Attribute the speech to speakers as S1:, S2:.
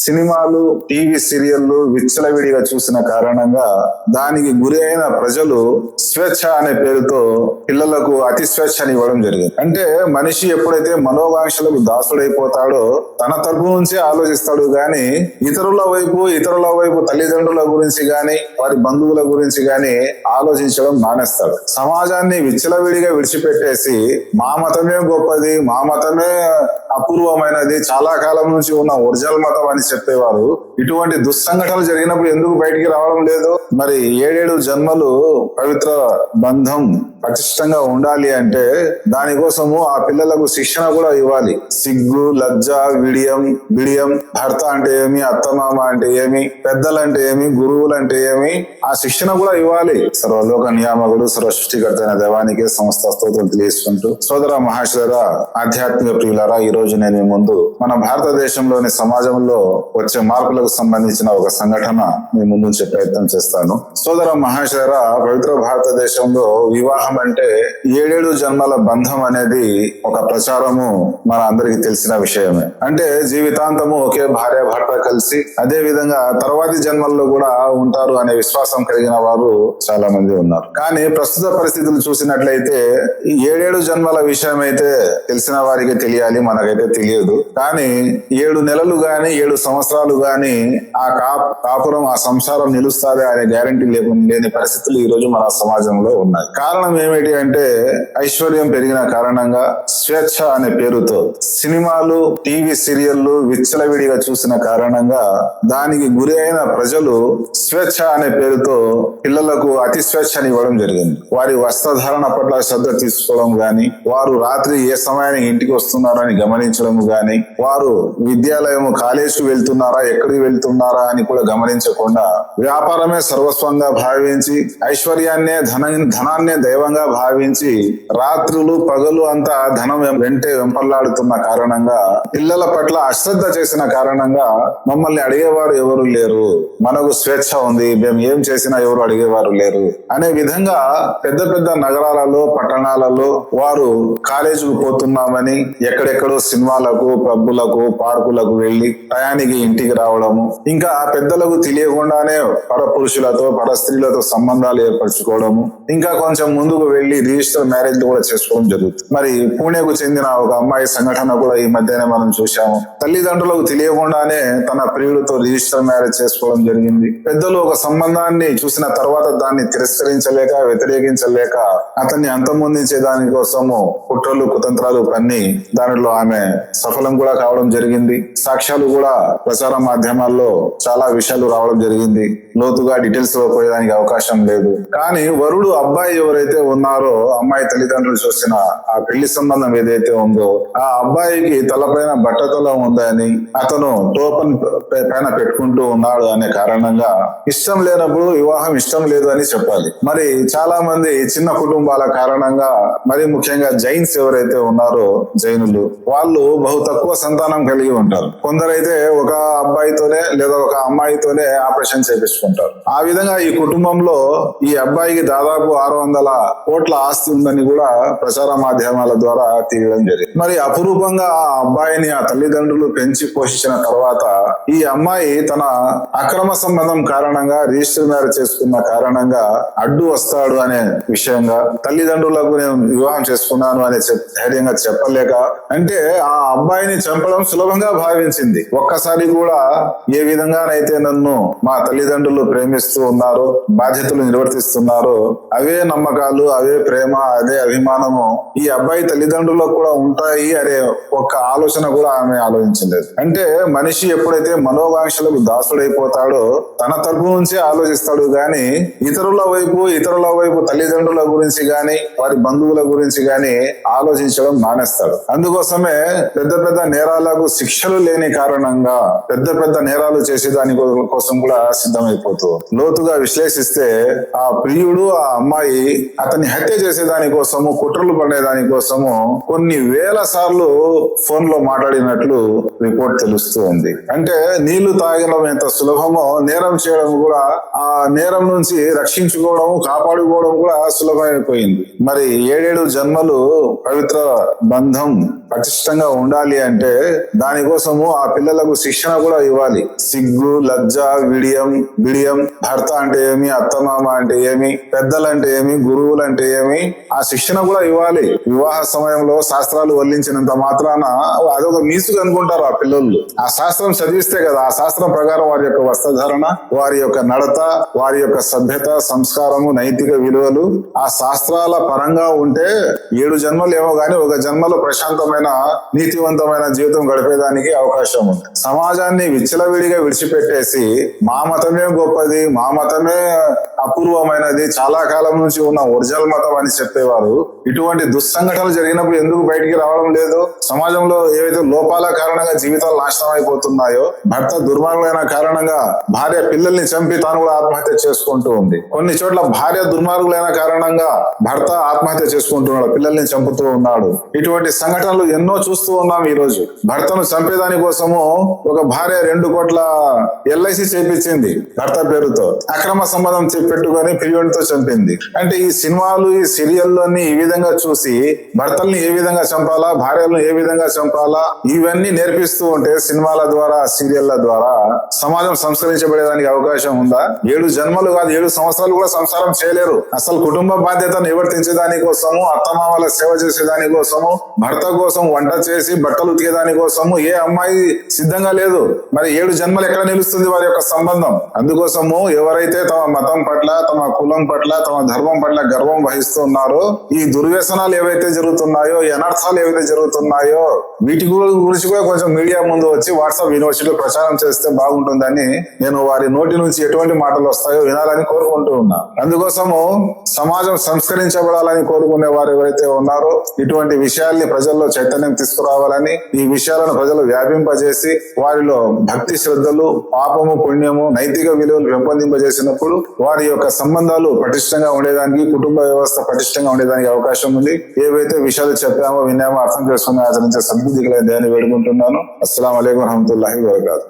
S1: సినిమాలు, టీవీ సీరియళ్లు విచ్చలవిడిగా చూసిన కారణంగా దానికి గురి అయిన ప్రజలు స్వేచ్ఛ అనే పేరుతో పిల్లలకు అతి స్వేచ్ఛని ఇవ్వడం జరిగింది. అంటే మనిషి ఎప్పుడైతే మనోవాంఛలకు దాసుడైపోతాడో తన తరపు నుంచే ఆలోచిస్తాడు గాని ఇతరుల వైపు తల్లిదండ్రుల గురించి గాని వారి బంధువుల గురించి గాని ఆలోచించడం మానేస్తాడు. సమాజాన్ని విచ్చలవిడిగా విడిచిపెట్టేసి మా మతమే గొప్పది, మా మతమే అపూర్వమైనది, చాలా కాలం నుంచి ఉన్న ఒరిజినల్ మతం అని చెప్పేవారు ఇటువంటి దుస్సంఘటనలు జరిగినప్పుడు ఎందుకు బయటికి రావడం లేదు? మరి 7 జన్మలు పవిత్ర బంధం పటిష్టంగా ఉండాలి అంటే దానికోసము ఆ పిల్లలకు శిక్షణ కూడా ఇవ్వాలి. సిగ్గు, లజ్జ, బిడియం, భర్త అంటే ఏమి, అత్తమామ అంటే ఏమి, పెద్దలంటే ఏమి, గురువులంటే ఏమి, ఆ శిక్షణ కూడా ఇవ్వాలి. సర్వలోక నియామకుడు సర్వసృష్టికర్త అయిన దేవానికి సమస్త స్తోత్రాలు తెలియజేసుకుంటూ, సోదర మహాశయులారా, ఆధ్యాత్మిక ప్రియులారా, ఈ రోజు నేను ముందు మన భారతదేశంలోని సమాజంలో వచ్చే మార్పులకు సంబంధించిన ఒక సంఘటన మీ ముందు ఉంచే ప్రయత్నం చేస్తాను. సోదర మహాశయులారా, పవిత్ర భారతదేశంలో వివాహం అంటే 7 జన్మల బంధం అనేది ఒక ప్రచారము మన అందరికి తెలిసిన విషయమే. అంటే జీవితాంతము ఒకే భార్య భర్త కలిసి అదే విధంగా తర్వాతి జన్మల్లో కూడా ఉంటారు అనే విశ్వాసం కలిగిన వారు చాలా మంది ఉన్నారు. కానీ ప్రస్తుత పరిస్థితులు చూసినట్లయితే 7 జన్మల విషయం అయితే తెలిసిన వారికి తెలియాలి, మనకైతే తెలియదు. కానీ 7 నెలలు గాని 7 సంవత్సరాలు గాని ఆ కాపురం, ఆ సంసారం నిలుస్తాదే అనే గ్యారంటీ లేని పరిస్థితులు ఈ రోజు మన సమాజంలో ఉన్నాయి. కారణం ఏమిటి అంటే ఐశ్వర్యం పెరిగిన కారణంగా స్వేచ్ఛ అనే పేరుతో సినిమాలు, టీవీ సీరియళ్లు విచ్చలవిడిగా చూసిన కారణంగా దానికి గురి అయిన ప్రజలు స్వేచ్ఛ అనే పేరుతో పిల్లలకు అతి స్వేచ్ఛని ఇవ్వడం జరిగింది. వారి వస్త్రధారణ పట్ల శ్రద్ధ తీసుకోవడం గాని, వారు రాత్రి ఏ సమయానికి ఇంటికి వస్తున్నారని గమనించడం గాని, వారు విద్యాలయం కాలేజీకి వెళ్తున్నారా, ఎక్కడికి వెళ్తున్నారా అని కూడా గమనించకుండా వ్యాపారమే సర్వస్వంగా భావించి ఐశ్వర్యాన్నే ధనాన్నే దైవంగా భావించి రాత్రులు పగలు అంతా ధనం వెంటే వెంపల్లాడుతున్న కారణంగా పిల్లల పట్ల అశ్రద్ధ చేసిన కారణంగా మమ్మల్ని అడిగేవారు ఎవరు లేరు, మనకు స్వేచ్ఛ ఉంది, మేము ఏం చేసినా ఎవరు అడిగేవారు లేరు అనే విధంగా పెద్ద పెద్ద నగరాలలో, పట్టణాలలో వారు కాలేజీకి పోతున్నామని ఎక్కడెక్కడో సినిమాలకు, పబ్బులకు, పార్కులకు వెళ్లి టయానికి ఇంటికి రావడము, ఇంకా పెద్దలకు తెలియకుండానే పరపురుషులతో, పరస్త్రీలతో సంబంధాలు ఏర్పరచుకోవడము, ఇంకా కొంచెం ముందుకు వెళ్లి రిజిస్టర్ మ్యారేజ్ కూడా చేసుకోవడం జరుగుతుంది. మరి పూణేకు చెందిన ఒక అమ్మాయి సంఘటన కూడా ఈ మధ్యనే మనం చూశాము. తల్లిదండ్రులకు తెలియకుండానే తన ప్రియుడితో రిజిస్టర్ మ్యారేజ్ చేసుకోవడం జరిగింది. పెద్దలు ఒక సంబంధాన్ని చూసిన తర్వాత దాన్ని తిరస్కరించలేక, వ్యతిరేకించలేక అతన్ని అంతమొందించే దానికోసము కుట్రలు, కుతంత్రాలు పన్ని దానిలో ఆమె సఫలం కూడా కావడం జరిగింది. సాక్ష్యాలు కూడా ప్రచార మాధ్యమాల్లో చాలా విషయాలు రావడం జరిగింది. లోతుగా డీటెయిల్స్ లో పోయేదానికి అవకాశం లేదు. కానీ వరుడు అబ్బాయి ఎవరైతే ఉన్నారో, అమ్మాయి తల్లిదండ్రులు చూసిన ఆ పెళ్లి సంబంధం ఏదైతే ఉందో ఆ అబ్బాయికి తలపైన బట్టతలం ఉందని, అతను టోపన్ పైన పెట్టుకుంటూ ఉన్నాడు అనే కారణంగా ఇష్టం లేనప్పుడు వివాహం ఇష్టం లేదు అని చెప్పాలి. మరి చాలా మంది చిన్న కుటుంబాల కారణంగా, మరి ముఖ్యంగా జైన్స్ ఎవరైతే ఉన్నారో, జైనులు, వాళ్ళు బహు తక్కువ సంతానం కలిగి ఉంటారు. కొందరైతే ఒక అబ్బాయితోనే లేదా ఒక అమ్మాయితోనే ఆపరేషన్ చేపించుకుంటారు. ఆ విధంగా ఈ కుటుంబంలో ఈ అబ్బాయికి దాదాపు 600 కోట్ల ఆస్తి ఉందని కూడా ప్రచార మాధ్యమాల ద్వారా తీయడం జరిగింది. మరి అపురూపంగా ఆ అబ్బాయిని ఆ తల్లిదండ్రులు పెంచి పోషించిన తర్వాత ఈ అమ్మాయి తన అక్రమ సంబంధం కారణంగా, రిజిస్టర్ మ్యారేజ్ చేసుకున్న కారణంగా అడ్డు వస్తాడు అనే విషయంగా తల్లిదండ్రులకు నేను వివాహం చేసుకున్నాను అనే ధైర్యంగా చెప్పలేక, అంటే ఆ అబ్బాయిని చంపడం సులభంగా భావించింది. ఒక్కసారి కూడా ఏ విధంగానైతే నన్ను మా తల్లిదండ్రులు ప్రేమిస్తూ ఉన్నారో, బాధ్యతలు నిర్వర్తిస్తున్నారో, అవే నమ్మకాలు, అవే ప్రేమ, అదే అభిమానము ఈ అబ్బాయి తల్లిదండ్రులకు కూడా ఉంటాయి అనే ఒక్క ఆలోచన కూడా ఆమె ఆలోచించలేదు. అంటే మనిషి ఎప్పుడైతే మనోవాంఛలకు దాసుడైపోతాడో తన తరపు నుంచే ఆలోచిస్తాడు గాని ఇతరుల వైపు తల్లిదండ్రుల గురించి గాని వారి బంధువుల గురించి గాని ఆలోచించడం మానేస్తాడు. అందుకోసమే పెద్ద పెద్ద నేరాలకు శిక్షలు లేని కారణంగా పెద్ద నేరాలు చేసే దాని కోసం కూడా సిద్ధమైపోతూ, లోతుగా విశ్లేషిస్తే ఆ ప్రియుడు, ఆ అమ్మాయి అతన్ని హత్య చేసే దానికోసము, కుట్రలు పడే దానికోసము కొన్ని వేల సార్లు ఫోన్ లో మాట్లాడినట్లు రిపోర్ట్ తెలుస్తూ ఉంది. అంటే నీళ్లు తాగడం ఎంత సులభమో నేరం చేయడం కూడా, ఆ నేరం నుంచి రక్షించుకోవడం, కాపాడుకోవడం కూడా సులభమైపోయింది. మరి 7 జన్మలు పవిత్ర బంధం పటిష్టంగా ఉండాలి అంటే దానికోసము ఆ పిల్లలకు శిక్షణ శిక్షణ కూడా ఇవ్వాలి. సిగ్గు, లజ్జ, బిడియం, భర్త అంటే ఏమి, అత్తమామ అంటే ఏమి, పెద్దలంటే ఏమి, గురువులు అంటే ఏమి, ఆ శిక్షణ కూడా ఇవ్వాలి. వివాహ సమయంలో శాస్త్రాలు వల్లించినంత మాత్రాన అదొక మీసుగా అనుకుంటారు ఆ పిల్లలు. ఆ శాస్త్రం చదివిస్తే కదా ఆ శాస్త్రం ప్రకారం వారి యొక్క వస్త్రధారణ, వారి యొక్క నడత, వారి యొక్క సభ్యత, సంస్కారము, నైతిక విలువలు ఆ శాస్త్రాల పరంగా ఉంటే 7 జన్మలు ఏమో గాని ఒక జన్మలో ప్రశాంతమైన నీతివంతమైన జీవితం గడిపేదానికి అవకాశం ఉంది. సమాజాన్ని విచ్చలవిడిగా విడిచిపెట్టేసి మా మతమే గొప్పది, మా మతమే అపూర్వమైనది, చాలా కాలం నుంచి ఉన్న ఒరిజినల్ మతం అని చెప్పేవారు ఇటువంటి దుస్సంఘటనలు జరిగినప్పుడు ఎందుకు బయటికి రావడం లేదు? సమాజంలో ఏవైతే లోపాల కారణంగా జీవితాలు నాశనం అయిపోతున్నాయో, భర్త దుర్మార్గులైన కారణంగా భార్య పిల్లల్ని చంపి తాను కూడా ఆత్మహత్య చేసుకుంటూ ఉంది. కొన్ని చోట్ల భార్య దుర్మార్గులైన కారణంగా భర్త ఆత్మహత్య చేసుకుంటున్నాడు, పిల్లల్ని చంపుతూ ఉన్నాడు. ఇటువంటి సంఘటనలు ఎన్నో చూస్తూ ఉన్నాం. ఈ రోజు భర్తను చంపేదాని కోసము ఒక భార్య 2 కోట్ల LIC చేపించింది భర్త పేరుతో, అక్రమ సంబంధం పెట్టుకొని ప్రియుడితో చంపింది. అంటే ఈ సినిమాలు, ఈ సీరియల్లోని ఈ విధంగా చూసి భర్తల్ని ఏ విధంగా చంపాలా, భార్యలను ఏ విధంగా చంపాలా, ఇవన్నీ నేర్పిస్తూ ఉంటే సినిమాల ద్వారా, సీరియళ్ల ద్వారా సమాజం సంస్కరించబడేదానికి అవకాశం ఉందా? 7 జన్మలు కాదు, 7 సంవత్సరాలు కూడా సంసారం చేయలేరు. అసలు కుటుంబ బాధ్యతను నివర్తించేదాని కోసము, అత్తమామల సేవ చేసేదాని కోసము, భర్త కోసం వంట చేసి బట్టలు ఉతికేదాని కోసము ఏ అమ్మాయి సిద్ధంగా లేదు. మరి 7 జన్మలు ఎక్కడ నిలుస్తుంది వారి యొక్క సంబంధం? అందుకోసము ఎవరైతే తమ మతం పట్ల, తమ కులం పట్ల, తమ ధర్మం పట్ల గర్వం వహిస్తున్నారో, ఈ దుర్వ్యసనాలు ఏవైతే జరుగుతున్నాయో, ఈ అనర్థాలు ఏవైతే జరుగుతున్నాయో, వీటి గురించి కూడా కొంచెం మీడియా ముందు వచ్చి వాట్సాప్ యూనివర్సిటీలో ప్రచారం చేస్తే బాగుంటుందని నేను వారి నోటి నుంచి ఎటువంటి మాటలు వస్తాయో వినాలని కోరుకుంటూ ఉన్నా. అందుకోసము సమాజం సంస్కరించబడాలని కోరుకునే వారు ఎవరైతే ఉన్నారో ఇటువంటి విషయాల్ని ప్రజల్లో చైతన్యం తీసుకురావాలని, ఈ విషయాలను ప్రజలు వ్యాపింపజేసి వారిలో భక్తి శ్రద్ధలు, పాపము, పుణ్యము, నైతిక విలువలు పెంపొందింపజేసినప్పుడు వారి యొక్క సంబంధాలు పటిష్టంగా ఉండేదానికి, కుటుంబ వ్యవస్థ పటిష్టంగా ఉండేదానికి అవకాశం ఉంది. ఏవైతే విషయాలు చెప్పామో, విన్నామో అర్థం చేసుకుని ఆచరించే సద్బుద్ధి కలిగిన వేడుకుంటున్నాను. అస్సలాము అలైకుం వరహమతుల్లాహి వబరకాతుహు.